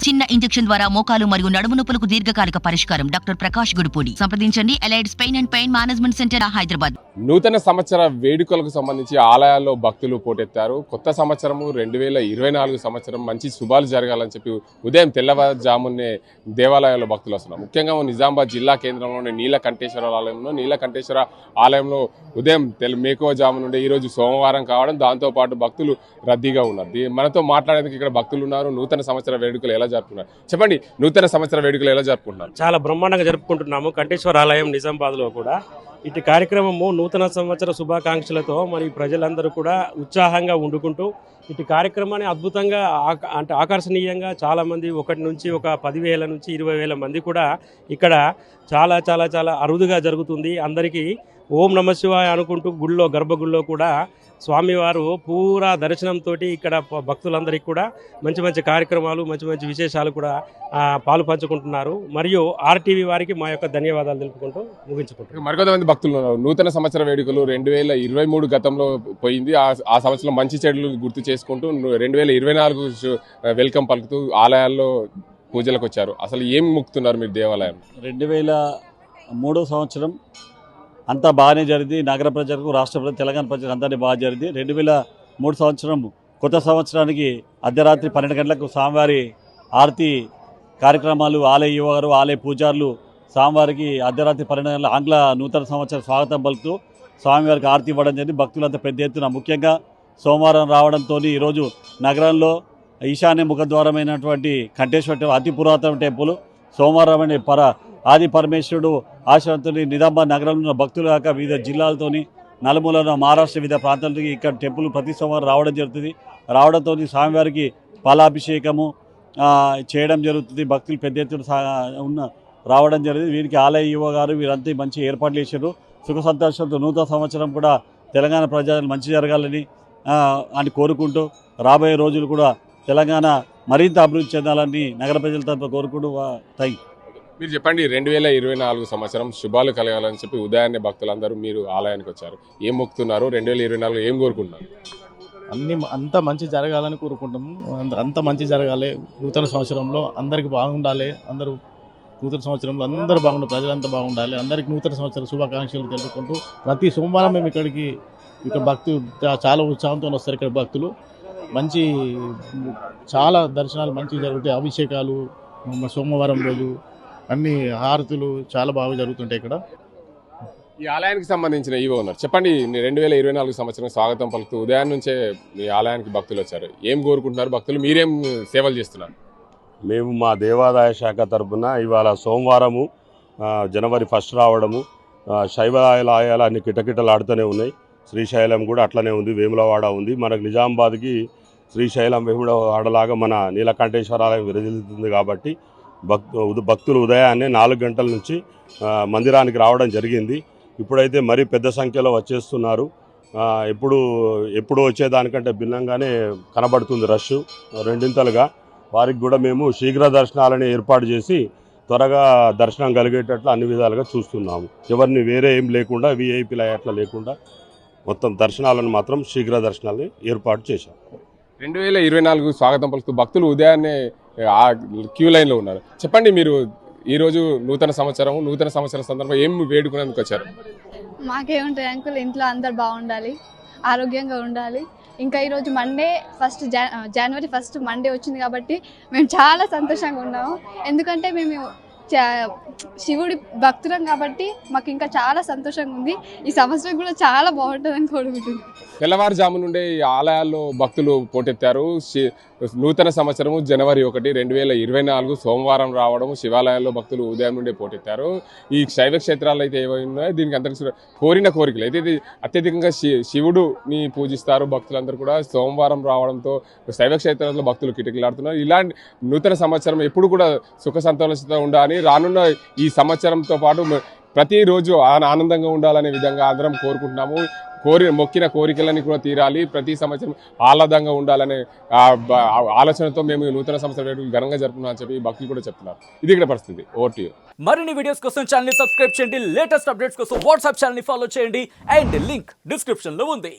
చిన్న ఇంజెక్షన్ ద్వారా మోకాలు మరియు నడుము నొప్పులకు దీర్ఘకాలిక పరిష్కారం. డాక్టర్ ప్రకాష్ గుడిపూడి. సంప్రదించండి. Allied's pain and pain management centre, Hyderabad. నూతన సంవత్సర వేడుకలకు సంబంధించి ఆలయాల్లో భక్తులు పోటెత్తారు. కొత్త సంవత్సరము 2024 సంవత్సరం మంచి శుభాలు జరగాలని చెప్పి ఉదయం తెల్లవారుజామునే దేవాలయాల్లో భక్తులు వస్తున్నారు. ముఖ్యంగా నిజామాబాద్ జిల్లా కేంద్రంలోని నీలకంఠేశ్వర ఆలయంలో ఉదయం మేకువజాము నుండి ఈరోజు సోమవారం కావడం, దాంతోపాటు భక్తులు రద్దీగా ఉన్నారు. మనతో మాట్లాడేందుకు ఇక్కడ భక్తులు ఉన్నారు. నూతన సంవత్సర వేడుకలు ఎలా జరుపుకున్నారు? చెప్పండి, నూతన సంవత్సర వేడుకలు ఎలా జరుపుకుంటున్నారు? చాలా బ్రహ్మాండంగా జరుపుకుంటున్నాము. కంఠేశ్వర ఆలయం నిజామాబాద్లో కూడా ఇటు కార్యక్రమము నూతన సంవత్సర శుభాకాంక్షలతో మరి ప్రజలందరూ కూడా ఉత్సాహంగా వండుకుంటూ ఇటు కార్యక్రమాన్ని అద్భుతంగా అంటే ఆకర్షణీయంగా చాలామంది 1 నుంచి 10,000 నుంచి 20,000 మంది కూడా ఇక్కడ చాలా చాలా చాలా అరుదుగా జరుగుతుంది. అందరికీ ఓం నమ శివాయ అనుకుంటూ గర్భగుడిలో కూడా స్వామివారు పూరా దర్శనంతో ఇక్కడ భక్తులందరికీ కూడా మంచి మంచి కార్యక్రమాలు, మంచి మంచి విశేషాలు కూడా పాలు పంచుకుంటున్నారు. మరియు ఆర్టీవీ వారికి మా యొక్క ధన్యవాదాలు తెలుపుకుంటూ ముగించుకుంటున్నారు. మరికొంతమంది భక్తులు నూతన సంవత్సర వేడుకలు 2023 గతంలో పోయింది. ఆ సంవత్సరం మంచి చెడులు గుర్తు చేసుకుంటూ 2024 వెల్కమ్ పలుకుతూ ఆలయాల్లో పూజలకు వచ్చారు. అసలు ఏం మొక్కుతున్నారు మీరు దేవాలయం? 2003 సంవత్సరం అంతా బాగానే జరిగింది. నగర ప్రజలకు, రాష్ట్ర ప్రజలు, తెలంగాణ ప్రజలకు అందరినీ బాగా జరిగింది. 2003 సంవత్సరం కొత్త సంవత్సరానికి అర్ధరాత్రి 12 గంటలకు స్వామివారి ఆరతి కార్యక్రమాలు, ఆలయ యువగారు, ఆలయ పూజారులు స్వామివారికి అర్ధరాత్రి 12 గంటల ఆంగ్ల నూతన సంవత్సర స్వాగతం పలుకుతూ స్వామివారికి ఆరతి ఇవ్వడం జరిగింది. భక్తులంతా పెద్ద ఎత్తున, ముఖ్యంగా సోమవారం రావడంతో ఈరోజు నగరంలో ఈశాన్య ముఖద్వారమైనటువంటి కంఠేశ్వర అతి పురాతన టెంపుల్ సోమవారం అనే ఆది పరమేశ్వరుడు ఆశ్రమంతో నిజామాబాద్ నగరంలో ఉన్న భక్తులు కాక వివిధ జిల్లాలతోని నలుమూలన మహారాష్ట్ర వివిధ ప్రాంతాలకి ఇక్కడ టెంపుల్ ప్రతి సోమవారం రావడం జరుగుతుంది. రావడంతో స్వామివారికి పాలాభిషేకము చేయడం జరుగుతుంది. భక్తులు పెద్ద ఎత్తున రావడం జరిగింది. వీరికి ఆలయ యువ గారు వీరంతా మంచి ఏర్పాట్లు చేశారు. సుఖ సంతోషంతో నూతన సంవత్సరం కూడా తెలంగాణ ప్రజలు మంచి జరగాలని అని కోరుకుంటూ రాబోయే రోజులు కూడా తెలంగాణ మరింత అభివృద్ధి చెందాలని నగర ప్రజల తరఫున కోరుకుంటూ థ్యాంక్. మీరు చెప్పండి, 2024 సంవత్సరం శుభాలు కలగాలని చెప్పి ఉదయాన్నే భక్తులందరూ మీరు ఆలయానికి వచ్చారు. ఏం మొక్కుతున్నారు? 2024 ఏం కోరుకుంటున్నారు? అంత మంచి జరగాలని కోరుకుంటాము. అంత మంచి జరగాలి. నూతన సంవత్సరంలో అందరికి బాగుండాలి. అందరూ నూతన సంవత్సరంలో అందరూ బాగుండాలి. ప్రజలంతా బాగుండాలి. అందరికి నూతన సంవత్సర శుభాకాంక్షలు తెలుపుకుంటూ ప్రతి సోమవారం మేము ఇక్కడ భక్తులు చాలా ఉత్సాహంతో వస్తారు. ఇక్కడ భక్తులు మంచి చాలా దర్శనాలు మంచిగా జరుగుతాయి. అభిషేకాలు సోమవారం రోజు అన్ని హారతులు చాలా బాగా జరుగుతుంటాయి ఇక్కడ. ఈ ఆలయానికి సంబంధించిన ఈవో ఉన్నారు. చెప్పండి, 2024 సంవత్సరం స్వాగతం పలుకుతూ ఉదయం నుంచే మీ ఆలయానికి భక్తులు వచ్చారు. ఏం కోరుకుంటున్నారు భక్తులు? మీరేం సేవలు చేస్తున్నారు? మేము మా దేవాదాయ శాఖ తరఫున ఇవాళ సోమవారము జనవరి 1 రావడము, శైవాలయాలు అన్ని కిటకిటలాడుతూనే ఉన్నాయి. శ్రీశైలం కూడా అట్లనే ఉంది, వేములవాడ ఉంది. మనకు నిజామాబాద్కి శ్రీశైలం వేములవాడలాగా మన నీలకంఠేశ్వర ఆలయం విరజిల్లుతుంది. కాబట్టి భక్తులు ఉదయాన్నే 4 గంటల నుంచి మందిరానికి రావడం జరిగింది. ఇప్పుడైతే మరీ పెద్ద సంఖ్యలో వచ్చేస్తున్నారు. ఎప్పుడు వచ్చేదానికంటే భిన్నంగానే కనబడుతుంది రష్ రెండింతలుగా. వారికి కూడా మేము శీఘ్ర దర్శనాలని ఏర్పాటు చేసి త్వరగా దర్శనం కలిగేటట్లు అన్ని విధాలుగా చూస్తున్నాము. ఎవరిని వేరే ఏం లేకుండా, విఐపీల అట్లా లేకుండా మొత్తం దర్శనాలను మాత్రం శీఘ్ర దర్శనాలని ఏర్పాటు చేశాం. 2024 స్వాగతం పలుకుతూ భక్తులు ఉదయాన్నే క్యూ లైన్లో ఉన్నారు. చెప్పండి, మీరు ఈరోజు నూతన సంవత్సరం సందర్భంగా ఏం వేడుకునేందుకు వచ్చారు? మాకేముంటుంది అంకుల్, ఇంట్లో అందరు బాగుండాలి, ఆరోగ్యంగా ఉండాలి. ఇంకా ఈరోజు మండే జనవరి 1 మండే వచ్చింది కాబట్టి మేము చాలా సంతోషంగా ఉన్నాము. ఎందుకంటే మేము శివుడి భక్తులం కాబట్టి మాకు ఇంకా చాలా సంతోషంగా ఉంది. ఈ సంవత్సరం కూడా చాలా బాగుంటుందని కోరుకుంటున్నాం. తెల్లవారుజాము నుండే ఈ ఆలయాల్లో భక్తులు పోటెత్తారు. నూతన సంవత్సరము జనవరి 1, 2024 సోమవారం రావడం, శివాలయాల్లో భక్తులు ఉదయం నుండే పోటెత్తారు. ఈ శైవ క్షేత్రాలు అయితే ఏమైనాయో దీనికి అందరికీ కోరిన కోరికలు అయితే ఇది అత్యధికంగా శివుడుని పూజిస్తారు భక్తులందరూ కూడా. సోమవారం రావడంతో శైవ క్షేత్రాల్లో భక్తులు కిటకిలాడుతున్నారు. ఇలాంటి నూతన సంవత్సరం ఎప్పుడు కూడా సుఖ సంతోషంతో ఉండాలని, రానున్న ఈ సంవత్సరంతో పాటు ప్రతిరోజు ఆనందంగా ఉండాలనే విధంగా అందరం కోరుకుంటున్నాము. మొక్కిన కోరికలని కూడా తీరాలి, ప్రతి సంవత్సరం ఆహ్లాదంగా ఉండాలనే ఆలోచనతో మేము నూతన సంవత్సరం వేడుకలు ఘనంగా జరుపుకున్నాం అని చెప్పి భక్తులు కూడా చెప్తున్నారు. ఇది ఇక్కడ పరిస్థితి. Over to you. మరిన్ని వీడియోస్ కోసం ఛానల్ ని సబ్స్క్రైబ్ చేయండి. లేటెస్ట్ అప్డేట్స్ కోసం వాట్సాప్ ఛానల్ ని ఫాలో చేయండి. అండ్ లింక్ డిస్క్రిప్షన్ లో ఉంది.